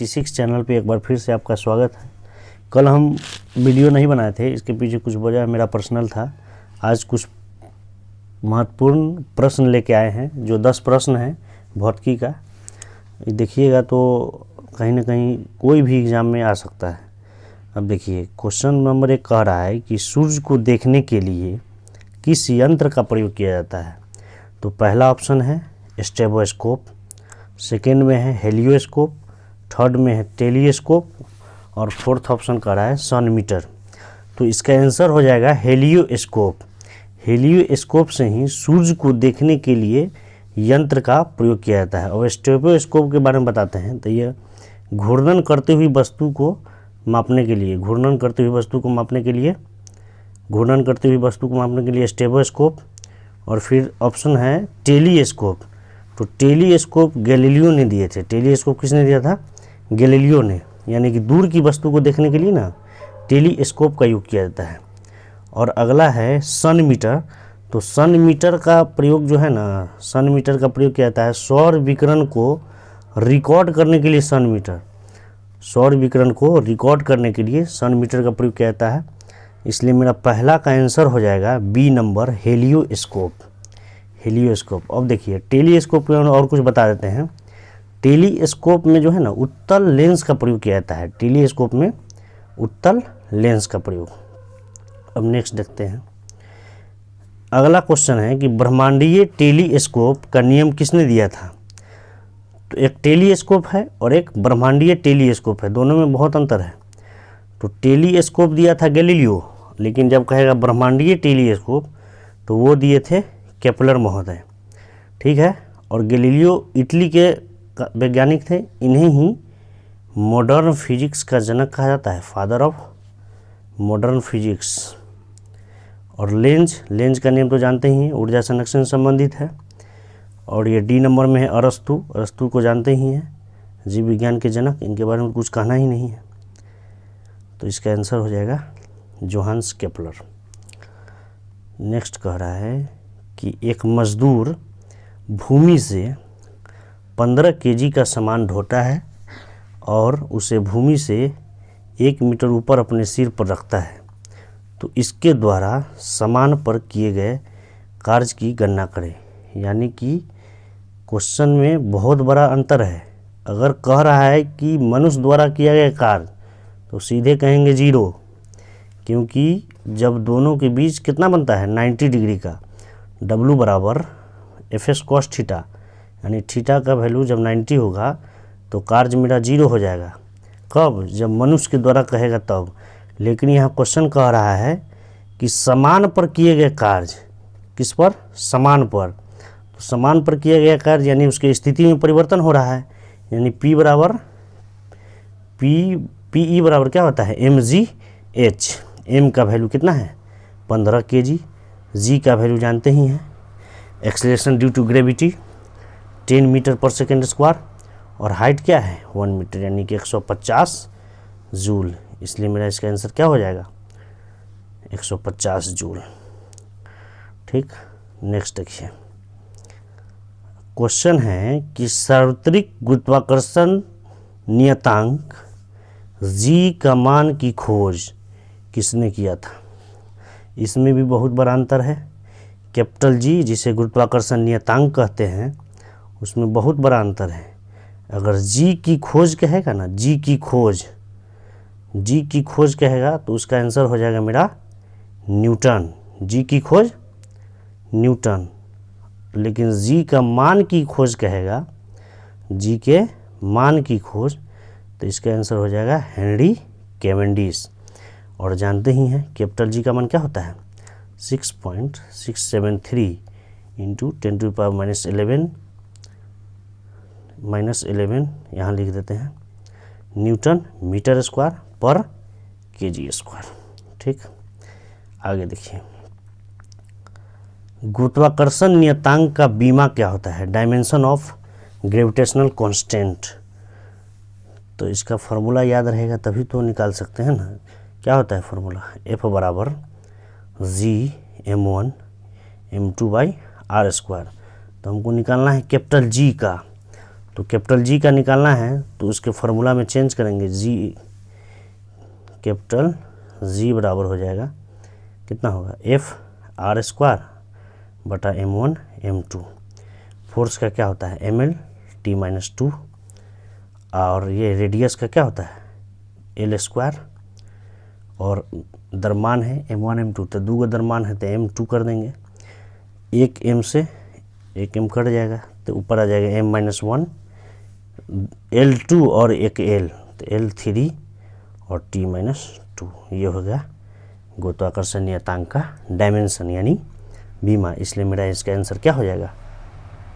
T6 channel पे एक बार फिर से आपका स्वागत है। कल हम वीडियो नहीं बनाए थे, इसके पीछे कुछ वजह मेरा पर्सनल था। आज कुछ महत्वपूर्ण प्रश्न लेके आए हैं, जो 10 प्रश्न हैं भौतिकी का। देखिएगा तो कहीं ना कहीं कोई भी एग्ज़ाम में आ सकता है। अब देखिए, क्वेश्चन नंबर 1 कह रहा है कि सूर्य को देखने के लिए किस यंत्र का प्रयोग किया जाता है। तो पहला ऑप्शन है स्टेबोस्कोप, सेकेंड में है हेलियोस्कोप, थर्ड में है टेलीस्कोप और फोर्थ ऑप्शन का रहा है सन मीटर। तो इसका आंसर हो जाएगा हेलियोस्कोप। हेलियोस्कोप से ही सूर्य को देखने के लिए यंत्र का प्रयोग किया जाता है। और स्टेबोस्कोप के बारे में बताते हैं, तो यह घूर्णन करते हुई वस्तु को मापने के लिए स्टेबोस्कोप। और फिर ऑप्शन है टेलीस्कोप। तो टेलीस्कोप गैलीलियो ने दिए थे। टेलीस्कोप किसने दिया था? गैलीलियो ने। यानी कि दूर की वस्तु को देखने के लिए ना टेलीस्कोप का यूज किया जाता है। और अगला है सन मीटर। तो सन मीटर का प्रयोग जो है ना, सन मीटर का प्रयोग किया जाता है सौर विकिरण को रिकॉर्ड करने के लिए। सौर विकिरण को रिकॉर्ड करने के लिए सन मीटर का प्रयोग किया जाता है। इसलिए मेरा पहला का आंसर हो जाएगा बी नंबर, हेलियोस्कोप। अब देखिए टेलीस्कोप में और कुछ बता देते हैं। टेलीस्कोप में जो है ना उत्तल लेंस का प्रयोग किया जाता है। टेलीस्कोप में उत्तल लेंस का प्रयोग। अब नेक्स्ट देखते हैं। अगला क्वेश्चन है कि ब्रह्मांडीय टेलीस्कोप का नियम किसने दिया था। तो एक टेलीस्कोप है और एक ब्रह्मांडीय टेलीस्कोप है, दोनों में बहुत अंतर है। तो टेलीस्कोप दिया था गैलीलियो, लेकिन जब कहेगा ब्रह्मांडीय टेलीस्कोप तो वो दिए थे केपलर महोदय। ठीक है। और गैलीलियो इटली के वैज्ञानिक थे। इन्हें ही मॉडर्न फिजिक्स का जनक कहा जाता है, फादर ऑफ मॉडर्न फिजिक्स। और लेंज का नियम तो जानते ही हैं, ऊर्जा संरक्षण से संबंधित है। और ये डी नंबर में है अरस्तु को जानते ही हैं, जीव विज्ञान के जनक। इनके बारे में कुछ कहना ही नहीं है। तो इसका आंसर हो जाएगा जोहान्स केपलर। नेक्स्ट कह रहा है कि एक मजदूर भूमि से 15 केजी का सामान ढोता है और उसे भूमि से 1 मीटर ऊपर अपने सिर पर रखता है। तो इसके द्वारा सामान पर किए गए कार्य की गणना करें। यानी कि क्वेश्चन में बहुत बड़ा अंतर है। अगर कह रहा है कि मनुष्य द्वारा किया गया कार्य, तो सीधे कहेंगे 0, क्योंकि जब दोनों के बीच कितना बनता है 90 डिग्री का। W बराबर एफ कॉस थीटा, यानी थीटा का वैल्यू जब 90 होगा तो कार्य मेरा 0 हो जाएगा। कब? जब मनुष्य के द्वारा कहेगा तब। लेकिन यहाँ क्वेश्चन कह रहा है कि समान पर किए गए कार्य। किस पर? समान पर। तो समान पर किया गया कार्य यानी उसकी स्थिति में परिवर्तन हो रहा है। यानी P ई बराबर क्या होता है mgh। m का वैल्यू कितना है 15 kg। g का वैल्यू जानते ही हैं, acceleration due to gravity 10 metre per second square. और हाइट क्या है 1 मीटर, यानी कि 150 जूल। इसलिए मेरा इसका आंसर क्या हो जाएगा 150 जूल। ठीक। नेक्स्ट देखिए, क्वेश्चन है कि सार्वत्रिक गुरुत्वाकर्षण नियतांक जी का मान की खोज किसने किया था। इसमें भी बहुत बड़ा अंतर है। कैपिटल जी, जिसे गुरुत्वाकर्षण नियतांक कहते हैं, उसमें बहुत बड़ा अंतर है। अगर जी की खोज कहेगा ना, जी की खोज कहेगा तो उसका आंसर हो जाएगा मेरा न्यूटन। जी की खोज न्यूटन। लेकिन जी का मान की खोज कहेगा, जी के मान की खोज, तो इसका आंसर हो जाएगा हेनरी कैवेंडिश। और जानते ही हैं कैपिटल जी का मान क्या होता है 6.673 इंटू 10⁻⁻11 यहाँ लिख देते हैं न्यूटन मीटर स्क्वायर पर केजी स्क्वायर। ठीक। आगे देखिए, गुरुत्वाकर्षण नियतांक का बीमा क्या होता है, डायमेंशन ऑफ ग्रेविटेशनल कांस्टेंट। तो इसका फॉर्मूला याद रहेगा तभी तो निकाल सकते हैं ना। क्या होता है फॉर्मूला, F बराबर G(m1 m2/r²। तो हमको निकालना है कैपिटल जी का। तो कैपिटल जी का निकालना है तो उसके फार्मूला में चेंज करेंगे, जी कैपिटल जी बराबर हो जाएगा कितना होगा, एफ आर स्क्वायर बटा M1 M2। फोर्स का क्या होता है, ml t-2, और ये रेडियस का क्या होता है, एल स्क्वायर, और दरमान है M1 M2, तो 2 का दरमान है तो M2 कर देंगे, एक M से एक M कट जाएगा तो ऊपर आ जाएगा M-1 L2 और एक L, तो L3 और t-2। ये हो गया गुरुत्वाकर्षण नियतांक का डायमेंशन यानी बीमा, इसलिए मेरा इसका आंसर क्या हो जाएगा,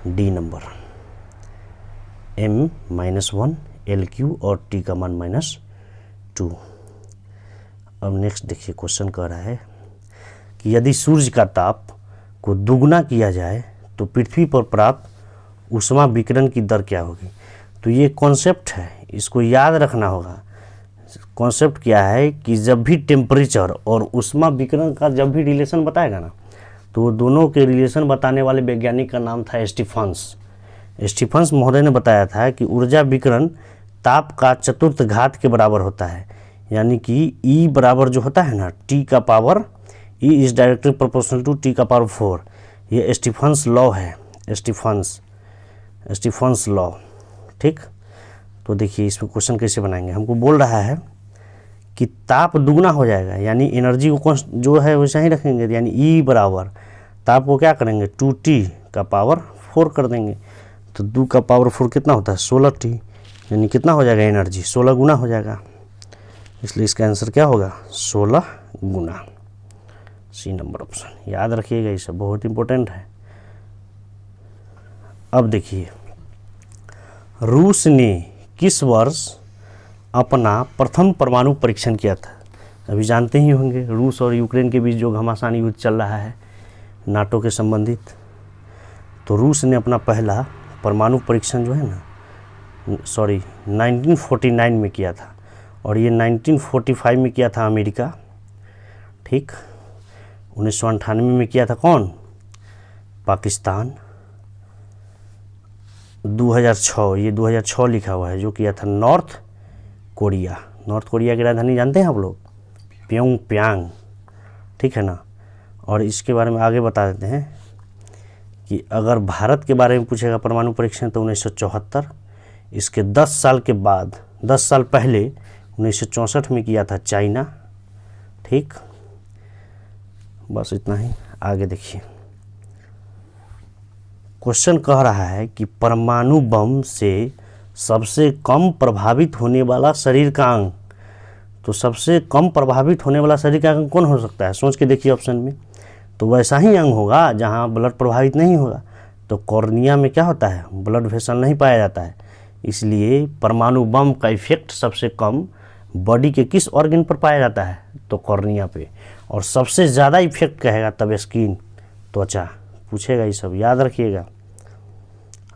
डी नंबर, M-1 LQ और t का मान -2। अब नेक्स्ट देखिए क्वेश्चन कह रहा है कि यदि सूर्य का ताप को दुगना किया जाए तो पृथ्वी पर प्राप्त ऊष्मा विकिरण की दर क्या होगी। तो ये कॉन्सेप्ट है, इसको याद रखना होगा। कॉन्सेप्ट क्या है कि जब भी टेम्परेचर और ऊष्मा विकिरण का जब भी रिलेशन बताएगा ना, तो दोनों के रिलेशन बताने वाले वैज्ञानिक का नाम था स्टीफन्स। स्टीफन्स महोदय ने बताया था कि ऊर्जा विकिरण ताप का चतुर्थ घात के बराबर होता है, यानी कि E बराबर जो होता है ना, T का power E is directly proportional to T का पावर 4। ये स्टीफन्स लॉ है, स्टीफन्स लॉ। ठीक, तो देखिए इसमें क्वेश्चन कैसे बनाएंगे। हमको बोल रहा है कि ताप दुगना हो जाएगा, यानी एनर्जी को जो है वैसा ही रखेंगे, यानी E बराबर ताप को क्या करेंगे 2T का पावर 4 कर देंगे। तो 2 का पावर 4 कितना होता है 16T, यानी कितना हो जाएगा एनर्जी 16 गुना हो जाएगा, इसलिए इसका आंसर क्या होगा 16 गुना, सी नंबर ऑप्शन। याद रखिएगा, ये सब बहुत इंपॉर्टेंट है। अब देखिए रूस ने किस वर्ष अपना प्रथम परमाणु परीक्षण किया था। अभी जानते ही होंगे रूस और यूक्रेन के बीच जो घमासान युद्ध चल रहा है नाटो के संबंधित, तो रूस ने अपना पहला परमाणु परीक्षण जो है ना 1949 में किया था, और ये 1945 में किया था अमेरिका। ठीक, 1998 में किया था कौन, पाकिस्तान। 2006, ये 2006 लिखा हुआ है, जो किया था नॉर्थ कोरिया। नॉर्थ कोरिया की राजधानी जानते हैं आप लोग, प्योंगयांग। ठीक है ना। और इसके बारे में आगे बता देते हैं कि अगर भारत के बारे में पूछेगा परमाणु परीक्षण तो 1974, इसके 10 साल के बाद 10 साल पहले 1964 में किया था चाइना। ठीक, बस इतना ही। आगे देखिए क्वेश्चन कह रहा है कि परमाणु बम से सबसे कम प्रभावित होने वाला शरीर का अंग। तो सबसे कम प्रभावित होने वाला शरीर का अंग कौन हो सकता है, सोच के देखिए ऑप्शन में। तो वैसा ही अंग होगा जहां ब्लड प्रभावित नहीं होगा। तो कॉर्निया में क्या होता है, ब्लड वेसल नहीं पाया जाता है, इसलिए परमाणु बम का इफेक्ट सबसे कम बॉडी के किस ऑर्गन पर पाया जाता है, तो कॉर्निया पे। और सबसे ज़्यादा इफेक्ट कहेगा तब स्किन, त्वचा। पूछेगा ये सब, याद रखिएगा।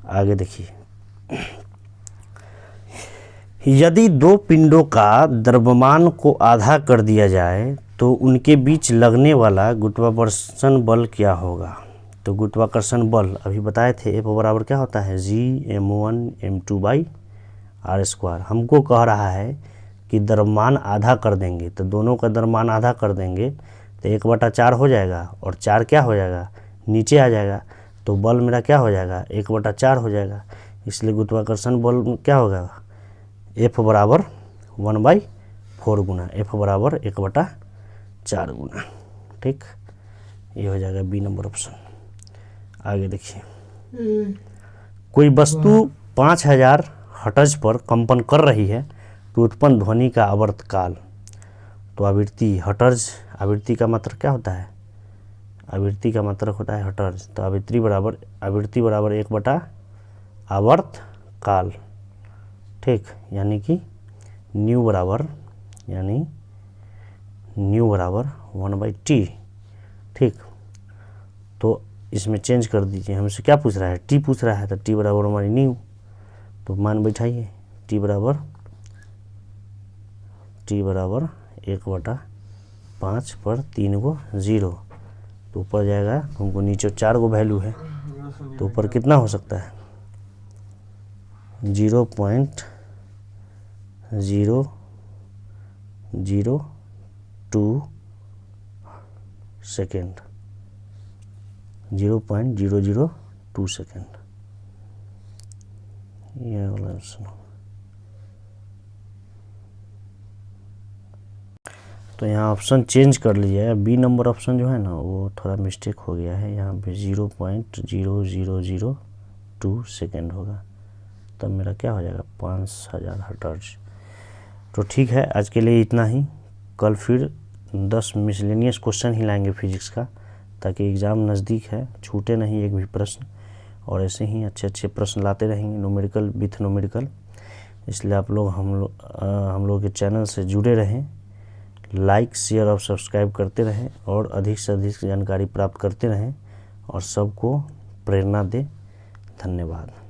आगे देखिए यदि दो पिंडों का द्रव्यमान को आधा कर दिया जाए तो उनके बीच लगने वाला गुरुत्वाकर्षण बल क्या होगा। तो गुरुत्वाकर्षण बल अभी बताए थे, F बराबर क्या होता है G(m1m2/r²। हमको कह रहा है कि द्रव्यमान आधा कर देंगे, तो दोनों का द्रव्यमान आधा कर देंगे तो 1/4 हो जाएगा, और 4 क्या हो जाएगा नीचे आ जाएगा, तो बल मेरा क्या हो जाएगा 1/4 हो जाएगा। इसलिए गुरुत्वाकर्षण बल क्या होगा, F बराबर 1/4 गुना, F बराबर 1/4 गुना। ठीक, ये हो जाएगा बी नंबर ऑप्शन। आगे देखिए कोई वस्तु 5000 हर्ट्ज पर कंपन कर रही है तो उत्पन्न ध्वनि का आवर्तकाल। तो आवृत्ति, हर्ट्ज आवृत्ति का मात्रक क्या होता है, आवृत्ति का मात्रक होता है हर्ट्ज। तो आवृत्ति बराबर 1/आवर्तकाल। ठीक, यानी कि न्यू बराबर 1/t। ठीक, तो इसमें चेंज कर दीजिए, हमसे क्या पूछ रहा है टी पूछ रहा है, तो टी बराबर हमारी न्यू, तो मान बैठाइए टी बराबर 1/5 पर 3 को 0, तो ऊपर जाएगा, हमको नीचे 4 को वैल्यू है, तो ऊपर कितना हो सकता है 0.002 सेकेंड, 0.002 सेकेंड, ये वाला ऑप्शन। तो यहाँ ऑप्शन चेंज कर लीजिए, बी नंबर ऑप्शन जो है ना वो थोड़ा मिस्टेक हो गया है, यहाँ पे 0.0002 सेकेंड होगा, तब मेरा क्या हो जाएगा 5000 हर्ट्ज। तो ठीक है, आज के लिए इतना ही। कल फिर 10 मिसलेनियस क्वेश्चन ही लाएंगे फिजिक्स का, ताकि एग्ज़ाम नज़दीक है, छूटे नहीं एक भी प्रश्न, और ऐसे ही अच्छे अच्छे प्रश्न लाते रहेंगे न्यूमेरिकल विथ न्यूमेरिकल। इसलिए आप लोग हम लोग के चैनल से जुड़े रहें, लाइक शेयर और सब्सक्राइब करते रहें, और अधिक से अधिक जानकारी प्राप्त करते रहें, और सबको प्रेरणा दें। धन्यवाद।